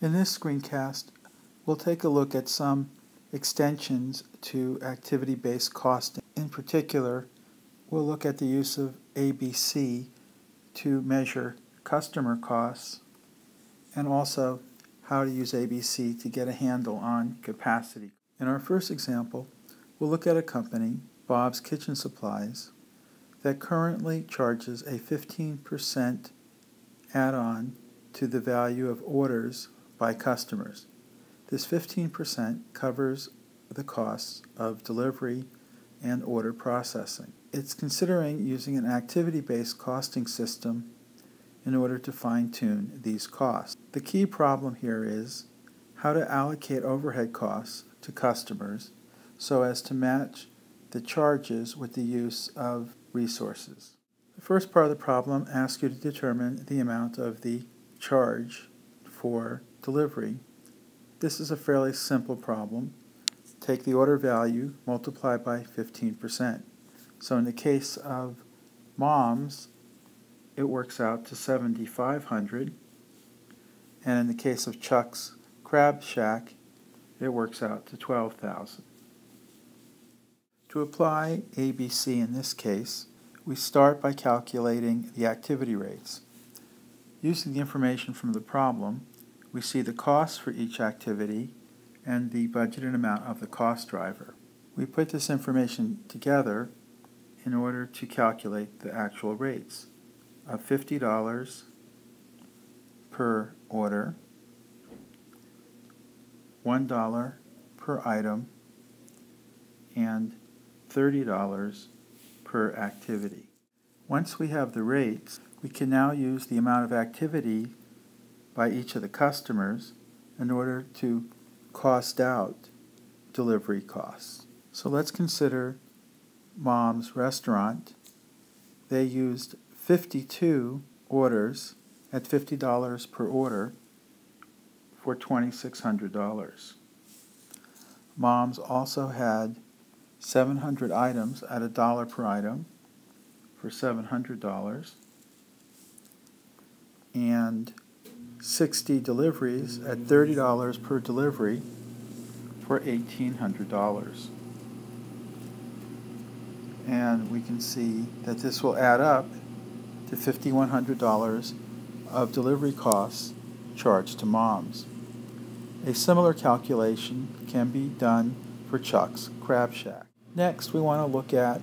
In this screencast, we'll take a look at some extensions to activity-based costing. In particular, we'll look at the use of ABC to measure customer costs, and also how to use ABC to get a handle on capacity. In our first example, we'll look at a company, Bob's Kitchen Supplies, that currently charges a 15% add-on to the value of orders by customers. This 15% covers the costs of delivery and order processing. It's considering using an activity-based costing system in order to fine-tune these costs. The key problem here is how to allocate overhead costs to customers so as to match the charges with the use of resources. The first part of the problem asks you to determine the amount of the charge for delivery. This is a fairly simple problem. Take the order value, multiply by 15%. So in the case of Mom's, it works out to $7,500, and in the case of Chuck's Crab Shack, it works out to $12,000. To apply ABC in this case, we start by calculating the activity rates. Using the information from the problem, we see the cost for each activity and the budgeted amount of the cost driver. We put this information together in order to calculate the actual rates of $50 per order, $1 per item, and $30 per activity. Once we have the rates, we can now use the amount of activity by each of the customers in order to cost out delivery costs. So let's consider Mom's Restaurant. They used 52 orders at $50 per order for $2,600. Mom's also had 700 items at $1 per item for $700, and 60 deliveries at $30 per delivery for $1,800. And we can see that this will add up to $5,100 of delivery costs charged to Mom's. A similar calculation can be done for Chuck's Crab Shack. Next, we want to look at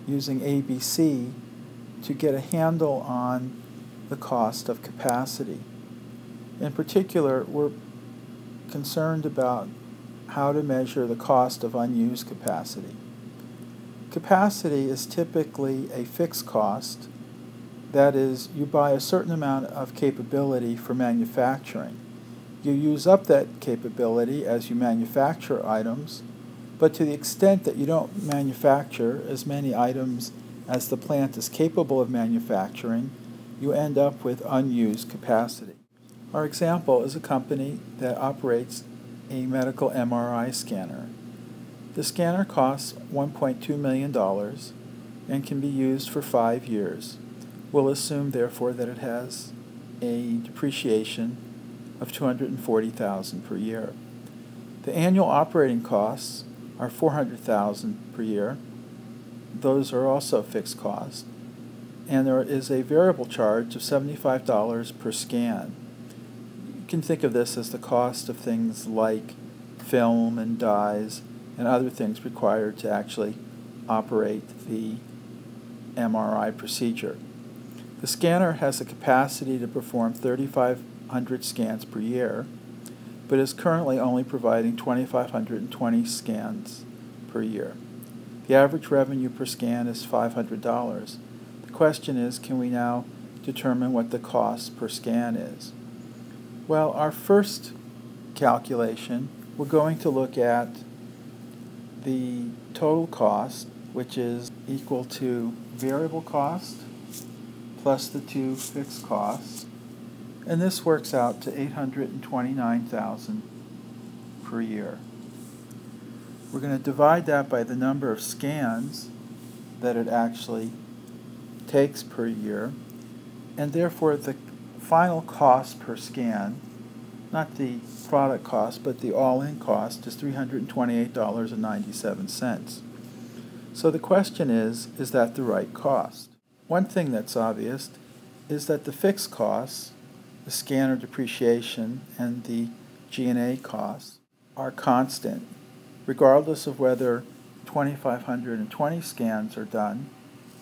using ABC to get a handle on the cost of capacity. In particular, we're concerned about how to measure the cost of unused capacity. Capacity is typically a fixed cost. That is, you buy a certain amount of capability for manufacturing. You use up that capability as you manufacture items, but to the extent that you don't manufacture as many items as the plant is capable of manufacturing, you end up with unused capacity. Our example is a company that operates a medical MRI scanner. The scanner costs $1.2 million and can be used for 5 years. We'll assume, therefore, that it has a depreciation of $240,000 per year. The annual operating costs are $400,000 per year. Those are also fixed costs. And there is a variable charge of $75 per scan. You can think of this as the cost of things like film and dyes and other things required to actually operate the MRI procedure. The scanner has the capacity to perform 3,500 scans per year, but is currently only providing 2,520 scans per year. The average revenue per scan is $500. The question is, can we now determine what the cost per scan is? Well, our first calculation, we're going to look at the total cost, which is equal to variable cost plus the two fixed costs, and this works out to $829,000 per year. We're going to divide that by the number of scans that it actually takes per year, and therefore the final cost per scan not the product cost, but the all-in cost is $328.97. So the question is that the right cost? One thing that's obvious is that the fixed costs, the scanner depreciation and the G&A costs, are constant, regardless of whether 2,520 scans are done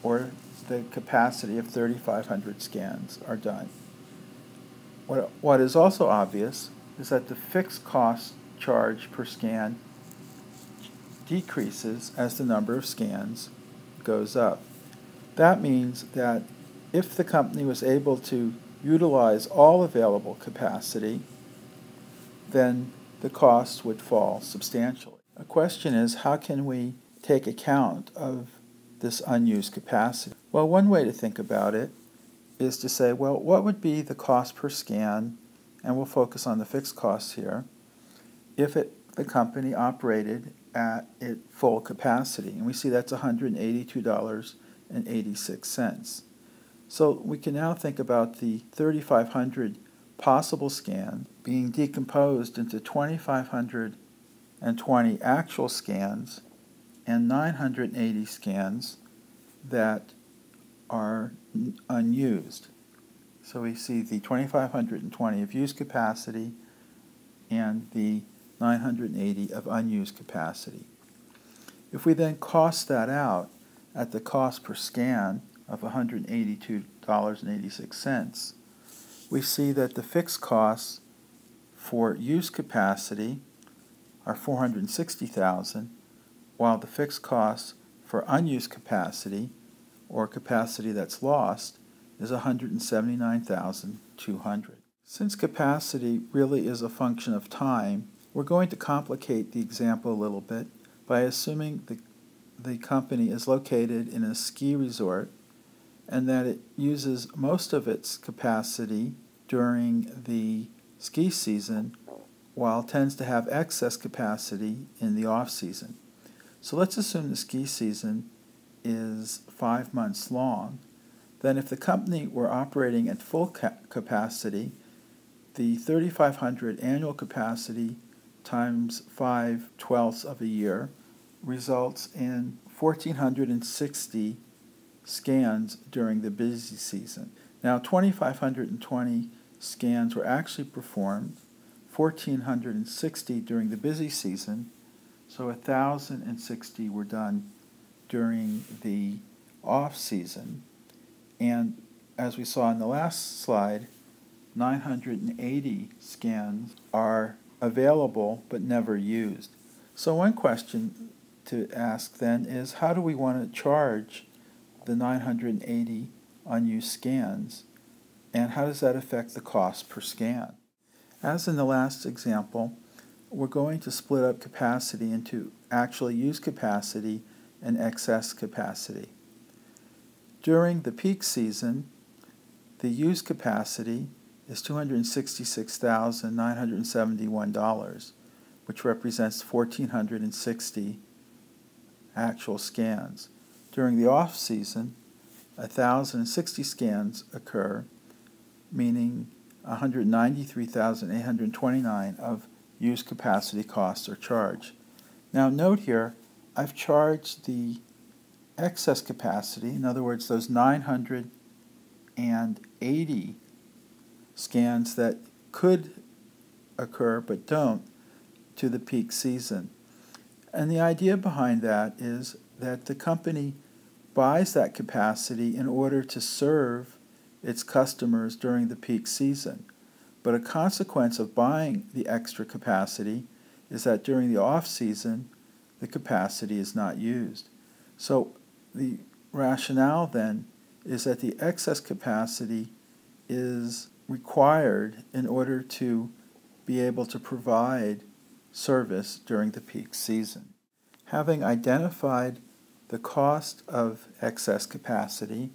or the capacity of 3,500 scans are done. What is also obvious is that the fixed cost charge per scan decreases as the number of scans goes up. That means that if the company was able to utilize all available capacity, then the costs would fall substantially. The question is, how can we take account of this unused capacity? Well, one way to think about it is to say, well, what would be the cost per scan, and we'll focus on the fixed costs here, if the company operated at its full capacity? And we see that's $182.86. So we can now think about the 3,500 possible scans being decomposed into 2,520 actual scans and 980 scans that are unused. So we see the 2,520 of used capacity and the 980 of unused capacity. If we then cost that out at the cost per scan of $182.86, we see that the fixed costs for used capacity are $460,000, while the fixed costs for unused capacity, or capacity that's lost, is $179,200. Since capacity really is a function of time, we're going to complicate the example a little bit by assuming the company is located in a ski resort and that it uses most of its capacity during the ski season, while tends to have excess capacity in the off-season. So let's assume the ski season is 5 months long. Then if the company were operating at full capacity, the 3,500 annual capacity times 5/12 of a year results in 1,460 scans during the busy season. Now 2,520 scans were actually performed, 1,460 during the busy season, so 1,060 were done during the off-season. And as we saw in the last slide, 980 scans are available but never used. So one question to ask then is, how do we want to charge the 980 unused scans, and how does that affect the cost per scan? As in the last example, we're going to split up capacity into actually used capacity and excess capacity. During the peak season, the used capacity is $266,971, which represents 1,460 actual scans. During the off-season, 1,060 scans occur, meaning 193,829 of used capacity costs are charged. Now note here, I've charged the excess capacity, in other words, those 980 scans that could occur but don't, to the peak season. And the idea behind that is that the company buys that capacity in order to serve its customers during the peak season. But a consequence of buying the extra capacity is that during the off-season, the capacity is not used. So the rationale then is that the excess capacity is required in order to be able to provide service during the peak season. Having identified the cost of excess capacity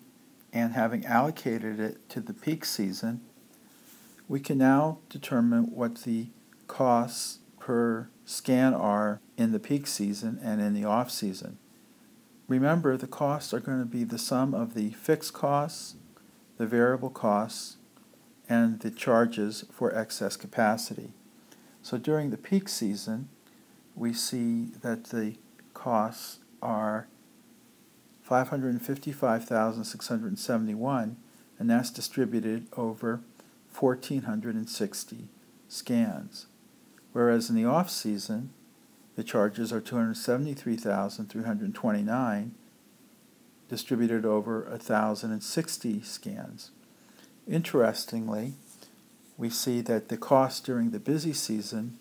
and having allocated it to the peak season, we can now determine what the costs per scan are in the peak season and in the off season. Remember, the costs are going to be the sum of the fixed costs, the variable costs, and the charges for excess capacity. So during the peak season, we see that the costs are $555,671, and that's distributed over 1,460 scans. Whereas in the off-season, the charges are $273,329, distributed over 1,060 scans. Interestingly, we see that the cost during the busy season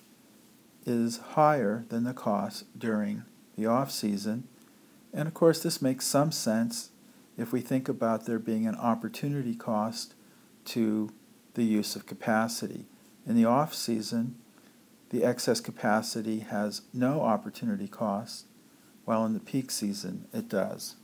is higher than the cost during the off-season. And of course, this makes some sense if we think about there being an opportunity cost to the use of capacity. In the off-season, the excess capacity has no opportunity cost, while in the peak season it does.